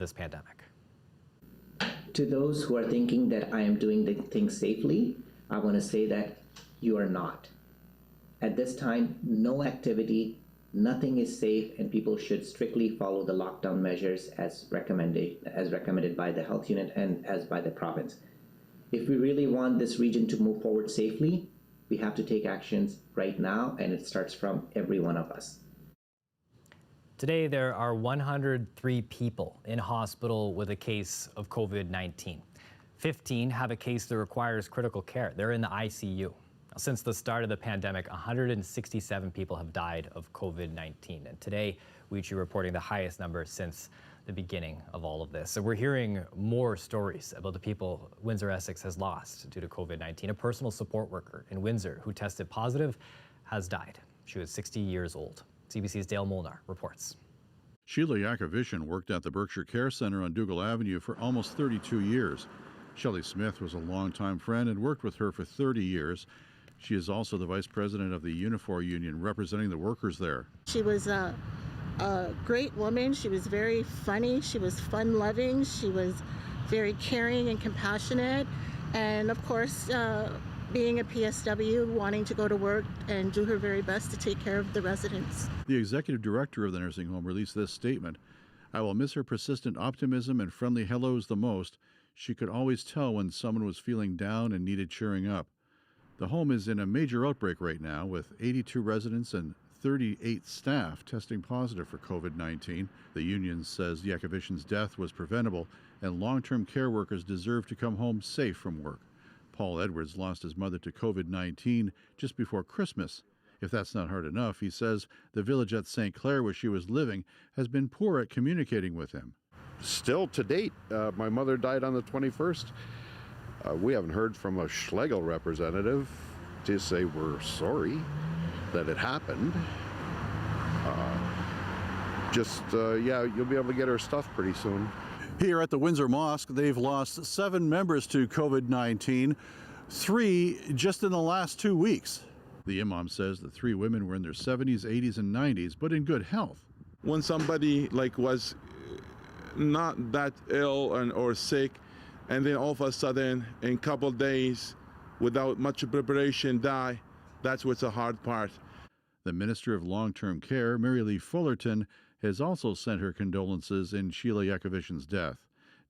this pandemic. To those who are thinking that I am doing the things safely, I want to say that you are not. At this time, no activity, nothing is safe, and people should strictly follow the lockdown measures as recommended by the health unit and as by the province. If we really want this region to move forward safely, we have to take actions right now, and it starts from every one of us. Today, there are 103 people in hospital with a case of COVID-19. 15 have a case that requires critical care. They're in the ICU. Since the start of the pandemic, 167 people have died of COVID-19. And today, we are reporting the highest number since the beginning of all of this. So we're hearing more stories about the people Windsor-Essex has lost due to COVID-19. A personal support worker in Windsor who tested positive has died. She was 60 years old. CBC's Dale Molnar reports. Sheila Yakovic worked at the Berkshire Care Centre on Dougal Avenue for almost 32 years. Shelley Smith was a longtime friend and worked with her for 30 years. She is also the vice president of the Unifor Union, representing the workers there. She was a great woman. She was very funny. She was fun-loving. She was very caring and compassionate. And of course, being a PSW, wanting to go to work and do her very best to take care of the residents. The executive director of the nursing home released this statement. "I will miss her persistent optimism and friendly hellos the most. She could always tell when someone was feeling down and needed cheering up." The home is in a major outbreak right now, with 82 residents and 38 staff testing positive for COVID-19. The union says Yakovic's death was preventable and long-term care workers deserve to come home safe from work. Paul Edwards lost his mother to COVID-19 just before Christmas. If that's not hard enough, he says the village at St. Clair, where she was living, has been poor at communicating with him. Still to date, my mother died on the 21st. We haven't heard from a Schlegel representative to say we're sorry that it happened. Yeah, you'll be able to get her stuff pretty soon. Here at the Windsor Mosque, they've lost 7 members to COVID-19, 3 just in the last 2 weeks. The imam says the 3 women were in their 70s, 80s, and 90s, but in good health. When somebody was not that ill or sick, and then all of a sudden, in a couple of days, without much preparation, die, that's what's the hard part. The Minister of Long-Term Care, Mary Lee Fullerton, has also sent her condolences in Sheila Yakovic's death.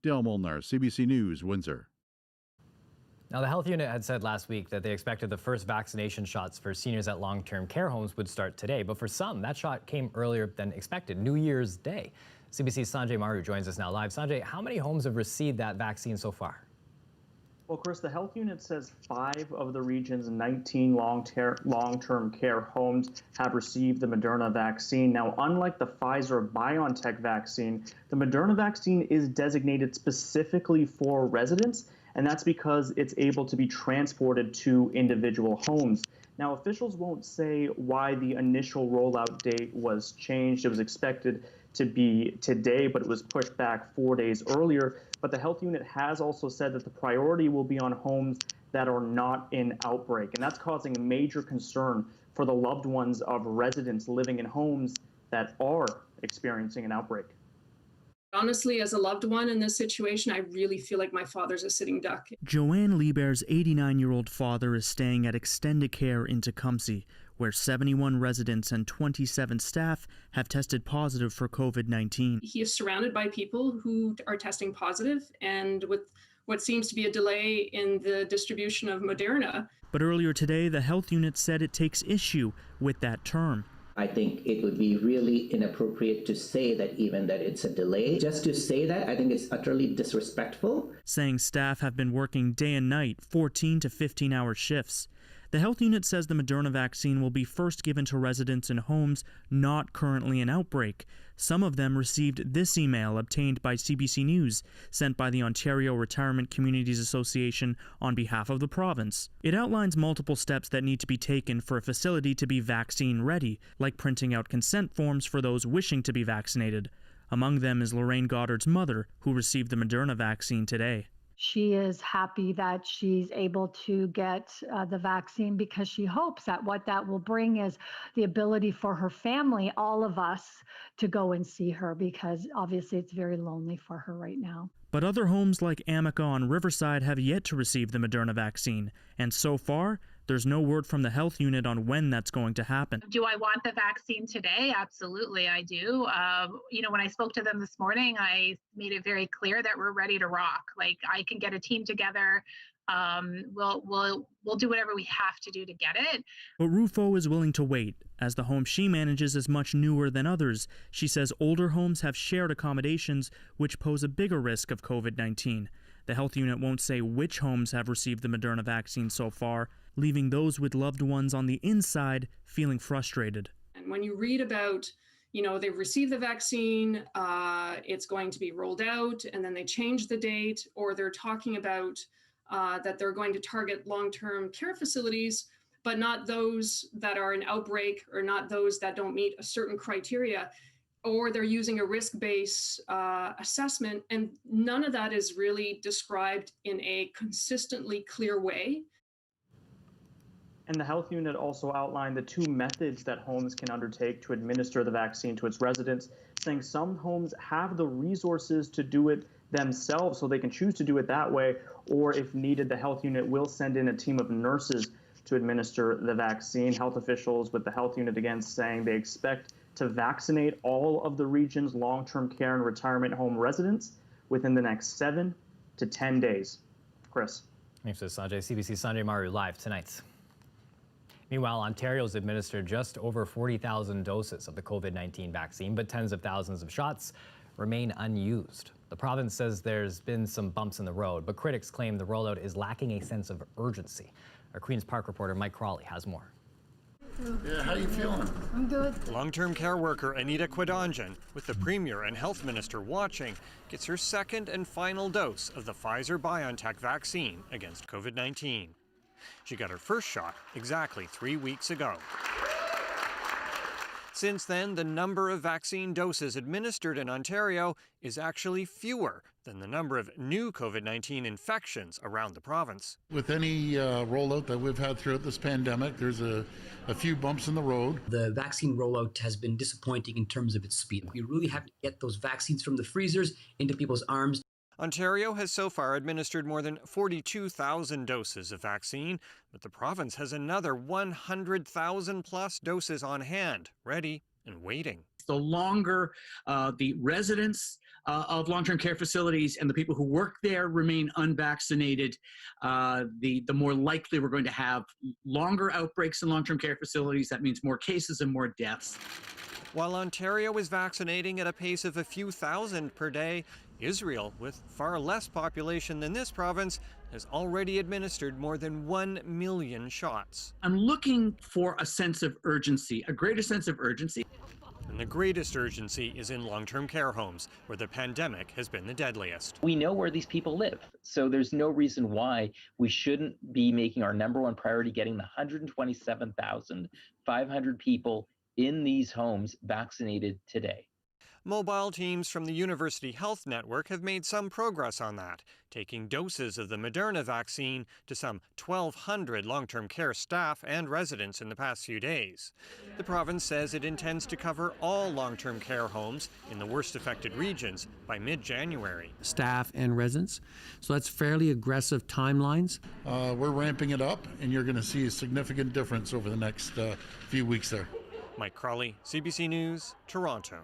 Dale Molnar, CBC News, Windsor. Now, the health unit had said last week that they expected the first vaccination shots for seniors at long-term care homes would start today. But for some, that shot came earlier than expected, New Year's Day. CBC's Sanjay Maru joins us now live. Sanjay, how many homes have received that vaccine so far? Well, Chris, the health unit says 5 of the region's 19 long-term care homes have received the Moderna vaccine. Now, unlike the Pfizer-BioNTech vaccine, the Moderna vaccine is designated specifically for residents, and that's because it's able to be transported to individual homes. Now, officials won't say why the initial rollout date was changed. It was expected to be today, but it was pushed back 4 days earlier. But the health unit has also said that the priority will be on homes that are not in outbreak. And that's causing a major concern for the loved ones of residents living in homes that are experiencing an outbreak. Honestly, as a loved one in this situation, I really feel like my father's a sitting duck. Joanne Lieber's 89-year-old father is staying at extended care in Tecumseh, where 71 residents and 27 staff have tested positive for COVID-19. He is surrounded by people who are testing positive, and with what seems to be a delay in the distribution of Moderna. But earlier today, the health unit said it takes issue with that term. I think it would be really inappropriate to say that even that it's a delay. Just to say that, I think it's utterly disrespectful. Saying staff have been working day and night, 14 to 15-hour shifts. The health unit says the Moderna vaccine will be first given to residents in homes not currently in outbreak. Some of them received this email obtained by CBC News, sent by the Ontario Retirement Communities Association on behalf of the province. It outlines multiple steps that need to be taken for a facility to be vaccine ready, like printing out consent forms for those wishing to be vaccinated. Among them is Lorraine Goddard's mother, who received the Moderna vaccine today. She is happy that she's able to get the vaccine because she hopes that what that will bring is the ability for her family, all of us, to go and see her, because obviously it's very lonely for her right now. But other homes like Amica on Riverside have yet to receive the Moderna vaccine, and so far, there's no word from the health unit on when that's going to happen. Do I want the vaccine today? Absolutely, I do. When I spoke to them this morning, I made it very clear that we're ready to rock. Like, I can get a team together. We'll do whatever we have to do to get it. But Rufo is willing to wait, as the home she manages is much newer than others. She says older homes have shared accommodations, which pose a bigger risk of COVID-19. The health unit won't say which homes have received the Moderna vaccine so far, leaving those with loved ones on the inside feeling frustrated. And when you read about, they've received the vaccine, it's going to be rolled out, and then they change the date, or they're talking about that they're going to target long-term care facilities, but not those that are an outbreak or not those that don't meet a certain criteria, or they're using a risk-based assessment, and none of that is really described in a consistently clear way. And the health unit also outlined the two methods that homes can undertake to administer the vaccine to its residents, saying some homes have the resources to do it themselves, so they can choose to do it that way, or if needed, the health unit will send in a team of nurses to administer the vaccine. Health officials with the health unit again saying they expect to vaccinate all of the region's long-term care and retirement home residents within the next 7 to 10 days. Chris. Thanks, Sanjay. CBC Sanjay Maru live tonight. Meanwhile, Ontario's administered just over 40,000 doses of the COVID-19 vaccine, but tens of thousands of shots remain unused. The province says there's been some bumps in the road, but critics claim the rollout is lacking a sense of urgency. Our Queen's Park reporter Mike Crawley has more. Yeah, how you feeling? I'm good. Long-term care worker Anita Quidonjan, with the Premier and Health Minister watching, gets her second and final dose of the Pfizer-BioNTech vaccine against COVID-19. She got her first shot exactly 3 weeks ago. Since then, the number of vaccine doses administered in Ontario is actually fewer than the number of new COVID-19 infections around the province. With any rollout that we've had throughout this pandemic, there's a few bumps in the road. The vaccine rollout has been disappointing in terms of its speed. We really have to get those vaccines from the freezers into people's arms. Ontario has so far administered more than 42,000 doses of vaccine, but the province has another 100,000 plus doses on hand, ready and waiting. The longer the residents of long-term care facilities and the people who work there remain unvaccinated, the more likely we're going to have longer outbreaks in long-term care facilities. That means more cases and more deaths. While Ontario is vaccinating at a pace of a few thousand per day, Israel, with far less population than this province, has already administered more than 1 million shots. I'm looking for a sense of urgency, a greater sense of urgency. And the greatest urgency is in long-term care homes, where the pandemic has been the deadliest. We know where these people live, so there's no reason why we shouldn't be making our number one priority getting the 127,500 people in these homes vaccinated today. Mobile teams from the University Health Network have made some progress on that, taking doses of the Moderna vaccine to some 1,200 long-term care staff and residents in the past few days. The province says it intends to cover all long-term care homes in the worst affected regions by mid-January. Staff and residents, so that's fairly aggressive timelines. We're ramping it up, and you're going to see a significant difference over the next few weeks there. Mike Crawley, CBC News, Toronto.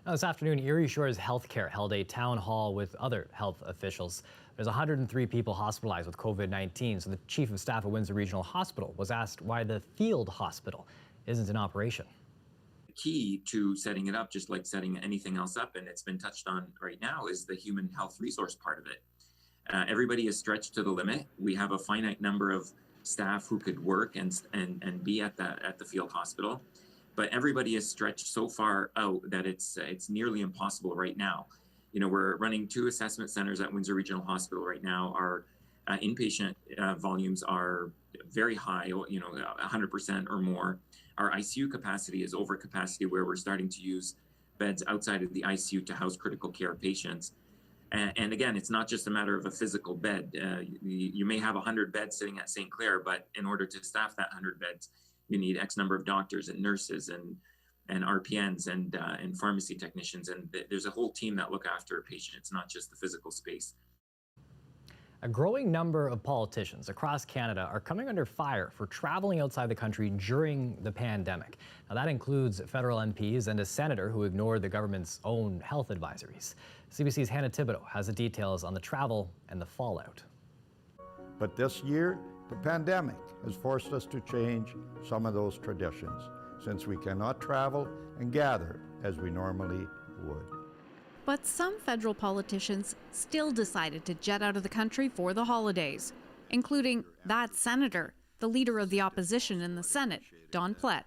Now, this afternoon, Erie Shores Healthcare held a town hall with other health officials. There's 103 people hospitalized with COVID-19, so the chief of staff at Windsor Regional Hospital was asked why the field hospital isn't in operation. Key to setting it up, just like setting anything else up, and it's been touched on right now, is the human health resource part of it. Everybody is stretched to the limit. We have a finite number of staff who could work and be at the field hospital. But everybody is stretched so far out that it's nearly impossible right now. You know, we're running 2 assessment centers at Windsor Regional Hospital right now. Our inpatient volumes are very high, 100% or more. Our ICU capacity is over capacity, where we're starting to use beds outside of the ICU to house critical care patients. And again, it's not just a matter of a physical bed. You may have 100 beds sitting at St. Clair, but in order to staff that 100 beds, you need X number of doctors and nurses and RPNs and pharmacy technicians. And there's a whole team that look after a patient. It's not just the physical space. A growing number of politicians across Canada are coming under fire for traveling outside the country during the pandemic. Now, that includes federal MPs and a senator who ignored the government's own health advisories. CBC's Hannah Thibodeau has the details on the travel and the fallout. But this year, the pandemic has forced us to change some of those traditions, since we cannot travel and gather as we normally would. But some federal politicians still decided to jet out of the country for the holidays, including that senator, the leader of the opposition in the Senate, Don Plett.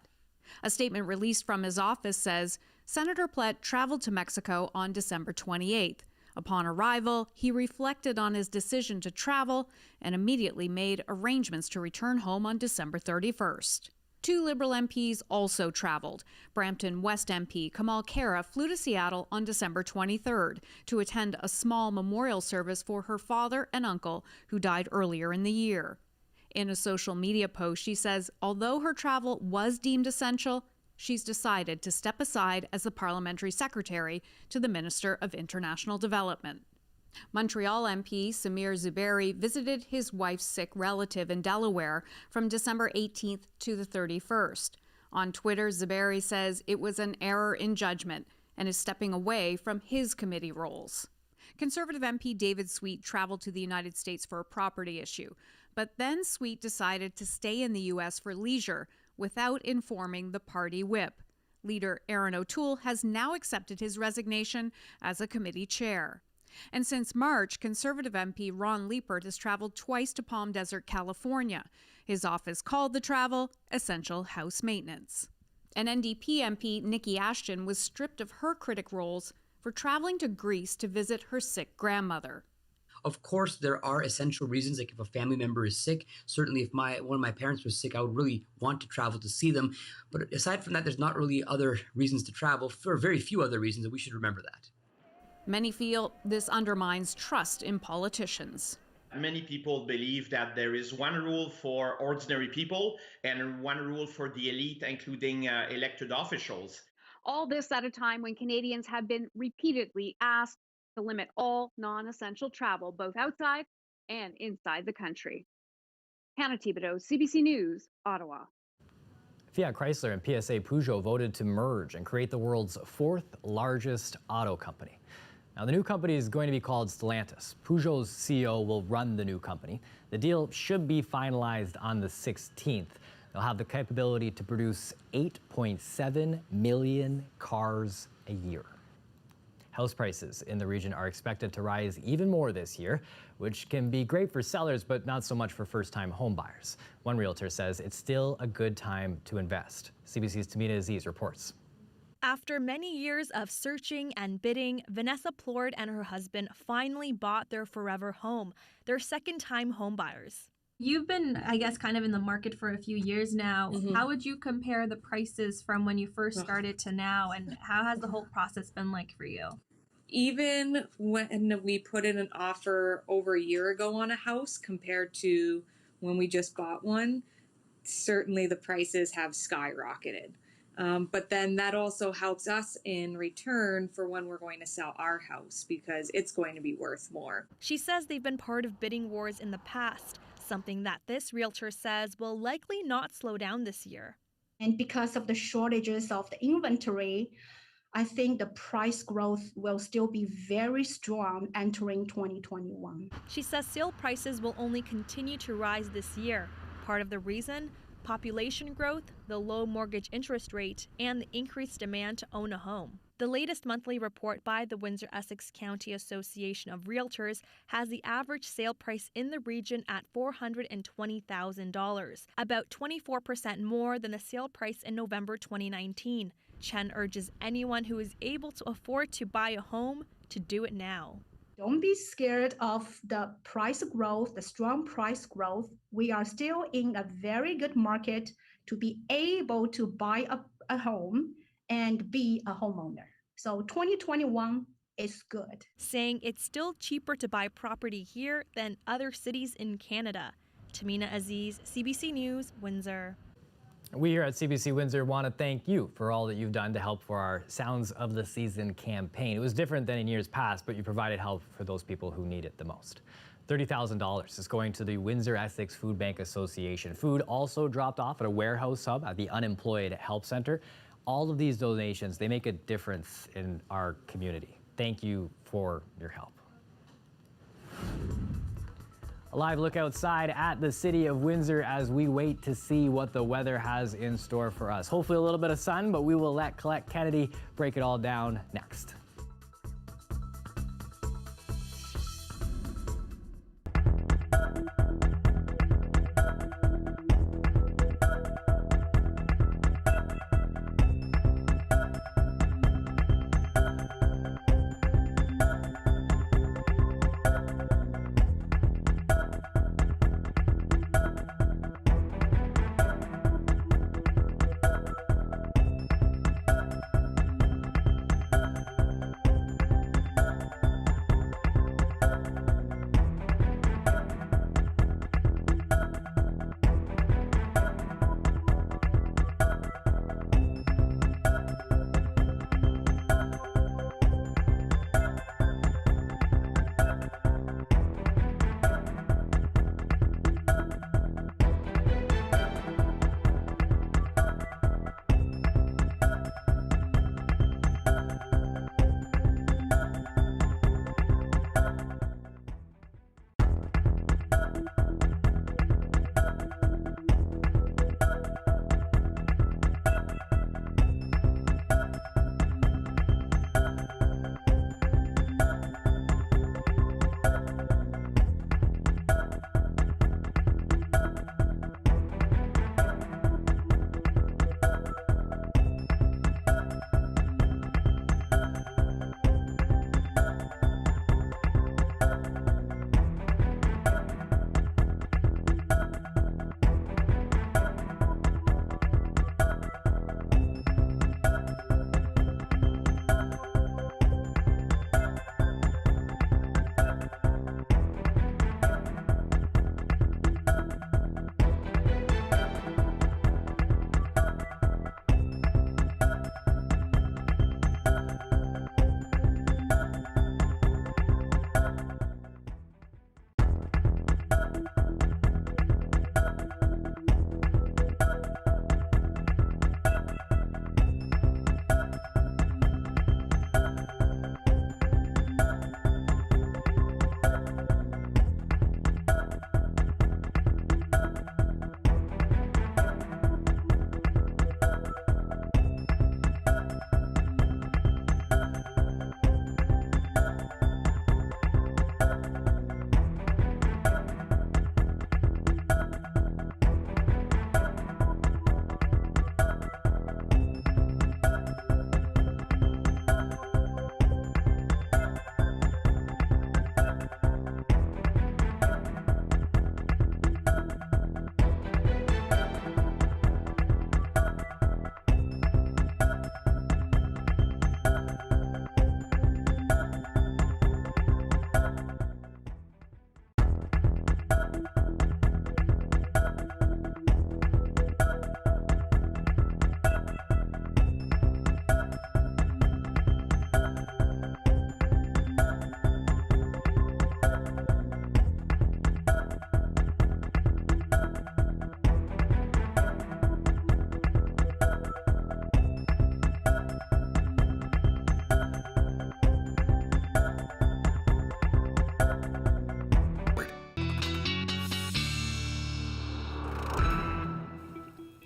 A statement released from his office says Senator Plett traveled to Mexico on December 28th. Upon arrival, he reflected on his decision to travel and immediately made arrangements to return home on December 31st. Two Liberal MPs also traveled. Brampton West MP Kamal Khera flew to Seattle on December 23rd to attend a small memorial service for her father and uncle who died earlier in the year. In a social media post, she says although her travel was deemed essential, she's decided to step aside as the parliamentary secretary to the Minister of International Development. Montreal MP Samir Zuberi visited his wife's sick relative in Delaware from December 18th to the 31st. On Twitter, Zuberi says it was an error in judgment and is stepping away from his committee roles. Conservative MP David Sweet traveled to the United States for a property issue, but then Sweet decided to stay in the U.S. for leisure without informing the party whip. Leader Aaron O'Toole has now accepted his resignation as a committee chair. And since March, Conservative MP Ron Liepert has traveled twice to Palm Desert, California. His office called the travel essential house maintenance. And NDP MP Nikki Ashton was stripped of her critic roles for traveling to Greece to visit her sick grandmother. Of course, there are essential reasons, like if a family member is sick. Certainly, if one of my parents was sick, I would really want to travel to see them. But aside from that, there's not really other reasons to travel, for very few other reasons, and we should remember that. Many feel this undermines trust in politicians. Many people believe that there is one rule for ordinary people and one rule for the elite, including elected officials. All this at a time when Canadians have been repeatedly asked to limit all non-essential travel, both outside and inside the country. Hannah Thibodeau, CBC News, Ottawa. Fiat Chrysler and PSA Peugeot voted to merge and create the world's fourth largest auto company. Now, the new company is going to be called Stellantis. Peugeot's CEO will run the new company. The deal should be finalized on the 16th. They'll have the capability to produce 8.7 million cars a year. House prices in the region are expected to rise even more this year, which can be great for sellers, but not so much for first-time homebuyers. One realtor says it's still a good time to invest. CBC's Tamina Aziz reports. After many years of searching and bidding, Vanessa Plord and her husband finally bought their forever home, their second-time homebuyers. You've been, I guess, kind of in the market for a few years now. How would you compare the prices from when you first started to now, and how has the whole process been like for you? Even when we put in an offer over a year ago on a house compared to when we just bought one, certainly the prices have skyrocketed. But then that also helps us in return for when we're going to sell our house, because it's going to be worth more. She says they've been part of bidding wars in the past, something that this realtor says will likely not slow down this year. And because of the shortages of the inventory, I think the price growth will still be very strong entering 2021. She says sale prices will only continue to rise this year. Part of the reason? Population growth, the low mortgage interest rate, and the increased demand to own a home. The latest monthly report by the Windsor-Essex County Association of Realtors has the average sale price in the region at $420,000, about 24% more than the sale price in November 2019. Chen urges anyone who is able to afford to buy a home to do it now. Don't be scared of the price growth, the strong price growth. We are still in a very good market to be able to buy a home and be a homeowner. So 2021 is good. Saying it's still cheaper to buy property here than other cities in Canada. Tamina Aziz, CBC News, Windsor. We here at CBC Windsor want to thank you for all that you've done to help for our Sounds of the Season campaign. It was different than in years past, but you provided help for those people who need it the most. $30,000 is going to the Windsor-Essex Food Bank Association. Food also dropped off at a warehouse hub at the Unemployed Help Center. All of these donations, they make a difference in our community. Thank you for your help. A live look outside at the city of Windsor as we wait to see what the weather has in store for us. Hopefully a little bit of sun, but we will let Colette Kennedy break it all down next.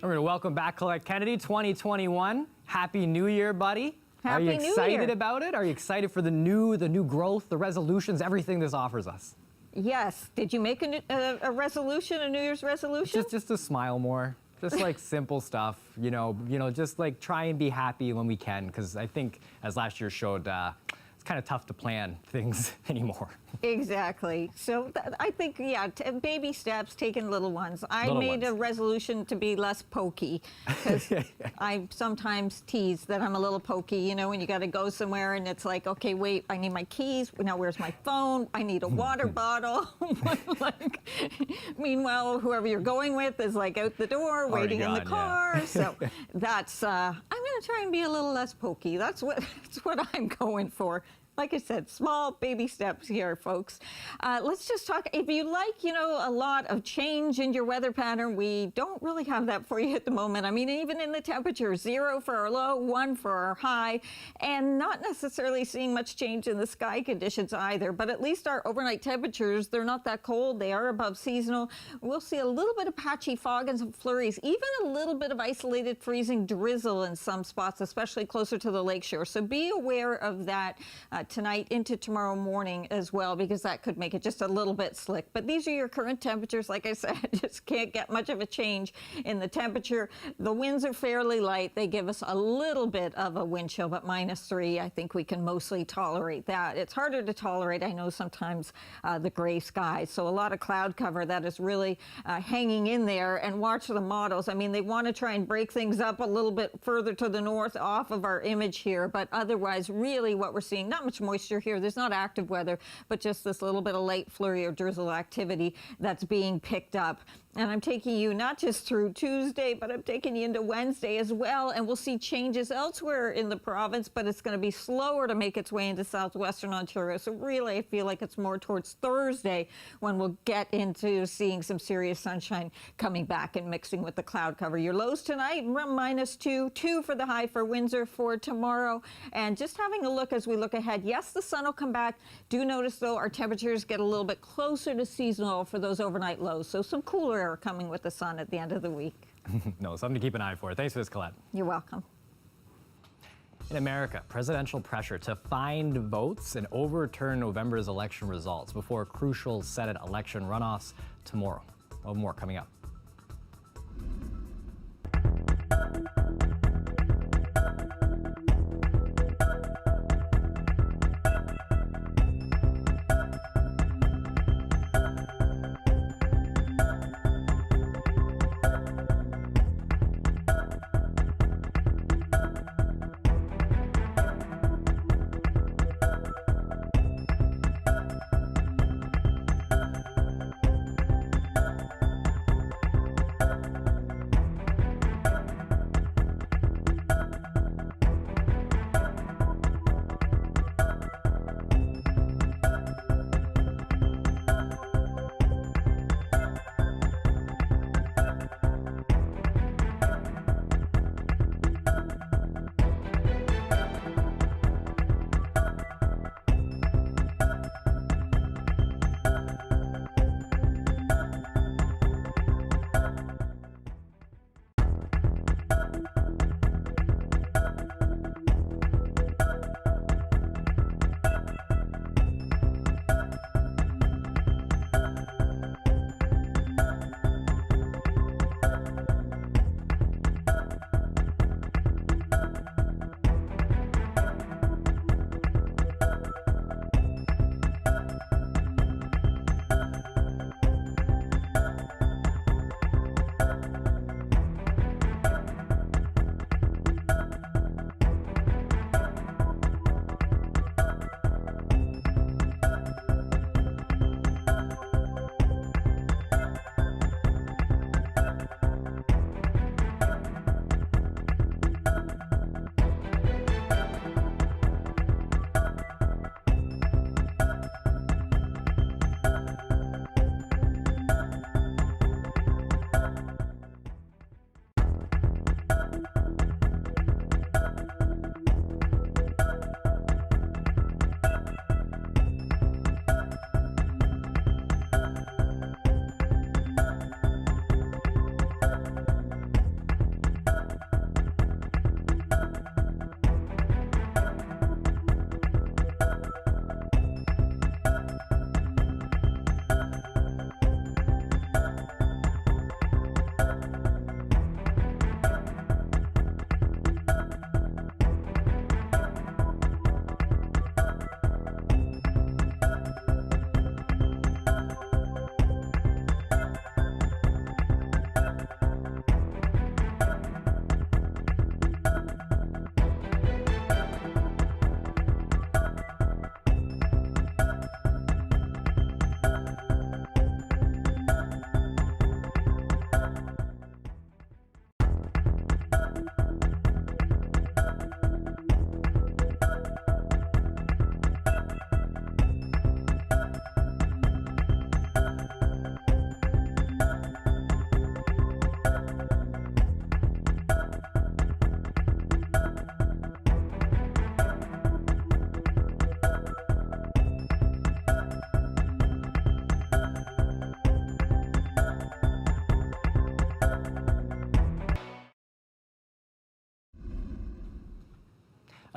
We're going to welcome back Colette Kennedy, 2021. Happy New Year, buddy. Happy New Year. Are you excited about it? Are you excited for the new growth, the resolutions, everything this offers us? Yes. Did you make a resolution, a New Year's resolution? Just to smile more. Just like simple stuff, just like try and be happy when we can, because I think, as last year showed, it's kind of tough to plan things anymore. Exactly. So I think, yeah, baby steps, taking little ones. I made a resolution to be less pokey because I sometimes tease that I'm a little pokey, you know, when you got to go somewhere and it's like, okay, wait, I need my keys. Now where's my phone? I need a water bottle. Like, meanwhile, whoever you're going with is like out the door, waiting in the car. Yeah. So that's, I'm going to try and be a little less pokey. That's what I'm going for. Like I said, small baby steps here, folks. Let's just talk. If you like, you know, a lot of change in your weather pattern, we don't really have that for you at the moment. I mean, even in the temperature, 0 for our low, 1 for our high, and not necessarily seeing much change in the sky conditions either. But at least our overnight temperatures, they're not that cold. They are above seasonal. We'll see a little bit of patchy fog and some flurries, even a little bit of isolated freezing drizzle in some spots, especially closer to the lakeshore. So be aware of that tonight into tomorrow morning as well, because that could make it just a little bit slick. But these are your current temperatures. Like I said, just can't get much of a change in the temperature. The winds are fairly light. They give us a little bit of a wind chill, but -3, I think we can mostly tolerate that. It's harder to tolerate, I know, sometimes the gray skies. So a lot of cloud cover that is really hanging in there. And watch the models. I mean, they want to try and break things up a little bit further to the north off of our image here, but otherwise, really what we're seeing, not much moisture here. There's not active weather, but just this little bit of light flurry or drizzle activity that's being picked up. And I'm taking you not just through Tuesday, but I'm taking you into Wednesday as well. And we'll see changes elsewhere in the province, but it's going to be slower to make its way into southwestern Ontario. So really, I feel like it's more towards Thursday when we'll get into seeing some serious sunshine coming back and mixing with the cloud cover. Your lows tonight, -2, 2 for the high for Windsor for tomorrow. And just having a look as we look ahead, yes, the sun will come back. Do notice, though, our temperatures get a little bit closer to seasonal for those overnight lows. So some cooler air coming with the sun at the end of the week. No, something to keep an eye for. Thanks for this, Colette. You're welcome. In America, presidential pressure to find votes and overturn November's election results before crucial Senate election runoffs tomorrow. Well, more coming up.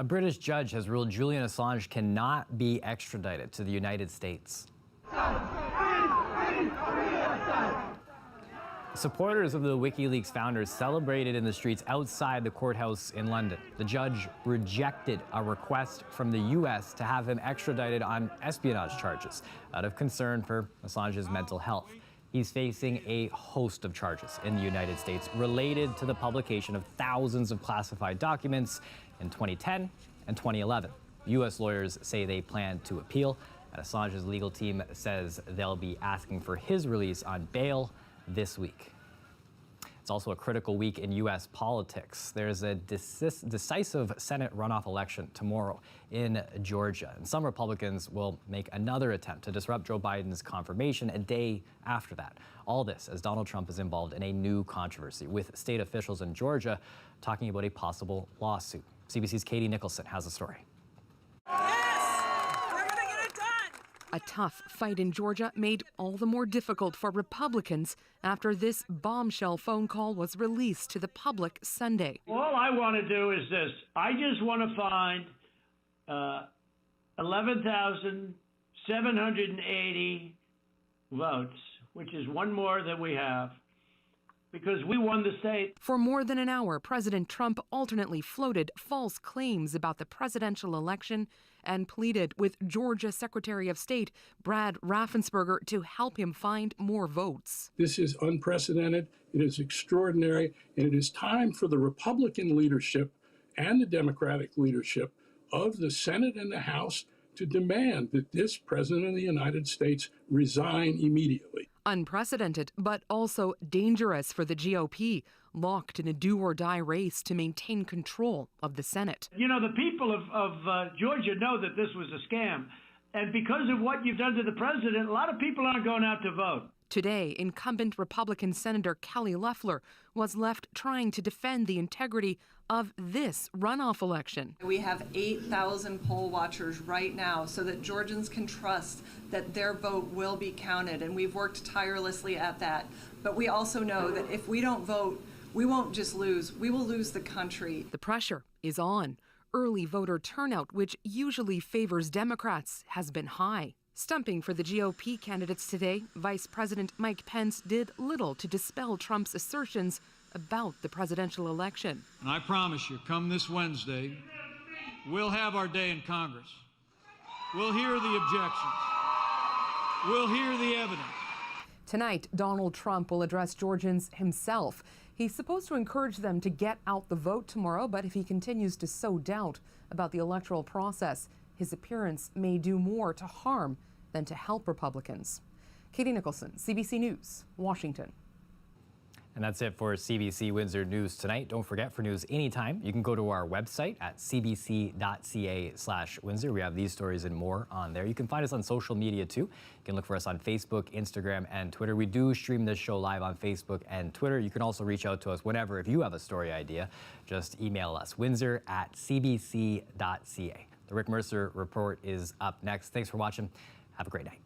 A British judge has ruled Julian Assange cannot be extradited to the United States. Supporters of the WikiLeaks founders celebrated in the streets outside the courthouse in London. The judge rejected a request from the U.S. to have him extradited on espionage charges out of concern for Assange's mental health. He's facing a host of charges in the United States related to the publication of thousands of classified documents in 2010 and 2011. U.S. lawyers say they plan to appeal, and Assange's legal team says they'll be asking for his release on bail this week. It's also a critical week in U.S. politics. There's a decisive Senate runoff election tomorrow in Georgia, and some Republicans will make another attempt to disrupt Joe Biden's confirmation a day after that. All this as Donald Trump is involved in a new controversy, with state officials in Georgia talking about a possible lawsuit. CBC's Katie Nicholson has the story. A tough fight in Georgia made all the more difficult for Republicans after this bombshell phone call was released to the public Sunday. All I want to do is this. I just want to find 11,780 votes, which is one more than we have, because we won the state. For more than an hour, President Trump alternately floated false claims about the presidential election and pleaded with Georgia Secretary of State Brad Raffensperger to help him find more votes. This is unprecedented, it is extraordinary, and it is time for the Republican leadership and the Democratic leadership of the Senate and the House to demand that this President of the United States resign immediately. Unprecedented, but also dangerous for the GOP, locked in a do-or-die race to maintain control of the Senate. You know, the people of Georgia know that this was a scam. And because of what you've done to the president, a lot of people aren't going out to vote. Today, incumbent Republican Senator Kelly Loeffler was left trying to defend the integrity of this runoff election. We have 8,000 poll watchers right now so that Georgians can trust that their vote will be counted, and we've worked tirelessly at that. But we also know that if we don't vote, we won't just lose, we will lose the country. The pressure is on. Early voter turnout, which usually favors Democrats, has been high. Stumping for the GOP candidates today, Vice President Mike Pence did little to dispel Trump's assertions about the presidential election. And I promise you, come this Wednesday, we'll have our day in Congress. We'll hear the objections. We'll hear the evidence. Tonight, Donald Trump will address Georgians himself. He's supposed to encourage them to get out the vote tomorrow, but if he continues to sow doubt about the electoral process, his appearance may do more to harm than to help Republicans. Katie Nicholson, CBC News, Washington. And that's it for CBC Windsor News tonight. Don't forget, for news anytime, you can go to our website at cbc.ca/Windsor. We have these stories and more on there. You can find us on social media too. You can look for us on Facebook, Instagram, and Twitter. We do stream this show live on Facebook and Twitter. You can also reach out to us whenever. If you have a story idea, just email us, windsor@cbc.ca. The Rick Mercer Report is up next. Thanks for watching. Have a great night.